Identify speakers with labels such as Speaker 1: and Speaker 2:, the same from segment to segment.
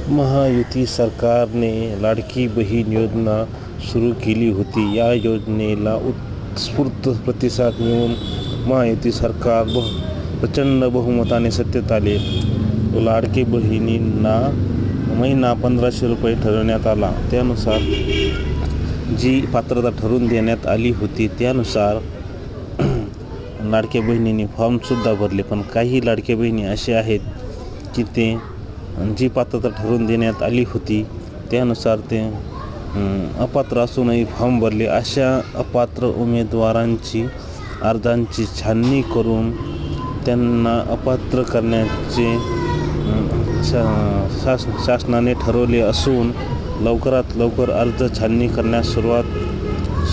Speaker 1: महायुती सरकारने लाडकी बहीण योजना सुरू केली होती. या योजनेला उत्स्फूर्त प्रतिसाद मिळून महायुती सरकार प्रचंड बहुमताने सत्तेत आले. लाडकी बहिणींना महिना 1500 रुपये ठरवण्यात आला. त्यानुसार जी पात्रता ठरवून देण्यात आली होती त्यानुसार लाडक्या बहिणींनी फॉर्मसुद्धा भरले. पण काही लाडक्या बहिणी असे आहेत की ते जी पात्रता ठरवून देण्यात आली होती त्यानुसार ते अपात्र असूनही फॉर्म भरले. अशा अपात्र उमेदवारांची अर्जांची छाननी करून त्यांना अपात्र करण्याचे शासनाने ठरवले असून लवकरात लवकर अर्ज छाननी करण्यास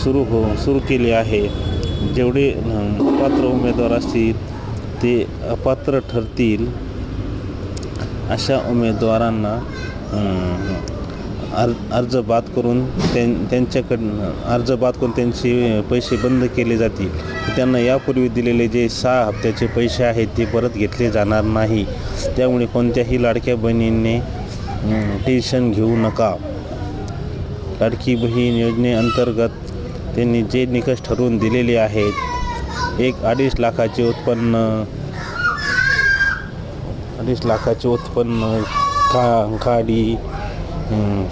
Speaker 1: सुरू केली आहे. जेवढे अपात्र उमेदवार असतील ते अपात्र ठरतील अशा उमेदवारांना अर्ज बाद करून त्यांचे पैसे बंद केले जातील. त्यांना यापूर्वी दिलेले जे 6 हप्त्याचे पैसे आहेत ते परत घेतले जाणार नाही. त्यामुळे कोणत्याही लाडक्या बहिणींनी टेन्शन घेऊ नका. लाडकी बहीण योजनेअंतर्गत त्यांनी जे निकष ठरवून दिलेले आहेत, 2.5 लाखाचे उत्पन्न, 2.5 लाखाचे उत्पन्न, गाडी,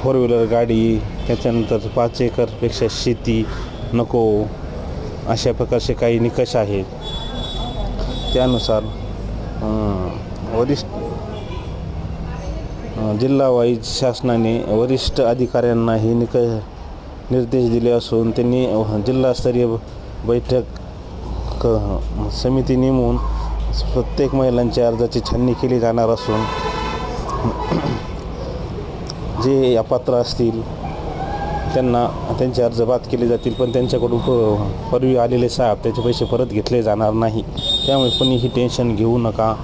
Speaker 1: 4 व्हीलर गाडी, त्याच्यानंतर 5 एकरपेक्षा शेती नको, अशा प्रकारचे काही निकष आहेत. त्यानुसार जिल्हा वाईज शासनाने वरिष्ठ अधिकाऱ्यांना हे निर्देश दिले असून त्यांनी जिल्हास्तरीय बैठक समिती नेमून प्रत्येक महिलांच्या अर्जाची छाननी केली जाणार असून जे अपात्र असतील त्यांना त्यांचे अर्ज बाद केले जातील. पण त्यांच्याकडून पूर्वी आलेले 6 हप्त्याचे पैसे परत घेतले जाणार नाही. त्यामुळे कोणीही टेन्शन घेऊ नका.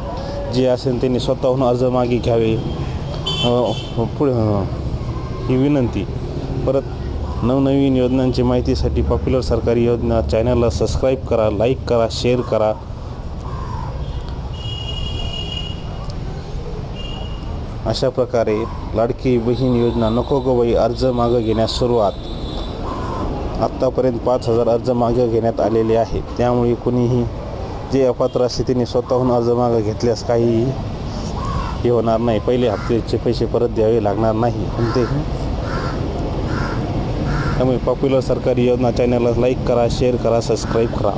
Speaker 1: जे असेल त्यांनी स्वतःहून अर्ज मागे घ्यावे पुढे ही विनंती. परत नवनवीन योजनांची माहितीसाठी पॉप्युलर सरकारी योजना चॅनलला सबस्क्राईब करा, लाईक करा, शेअर करा. अशा प्रकारे लाडकी बहीण योजना नको गो बाई अर्ज मागं घेण्यास सुरुवात. आत्तापर्यंत 5000 अर्ज मागं घेण्यात आलेले आहेत. त्यामुळे कोणीही जे अपात्र असते त्यांनी स्वतःहून अर्ज मागं घेतल्यास काही हे होणार नाही. पहिले हप्त्याचे पैसे परत द्यावे लागणार नाही कोणतेही. त्यामुळे पॉप्युलर सरकारी योजना चॅनलला लाईक करा, शेअर करा, सबस्क्राईब करा.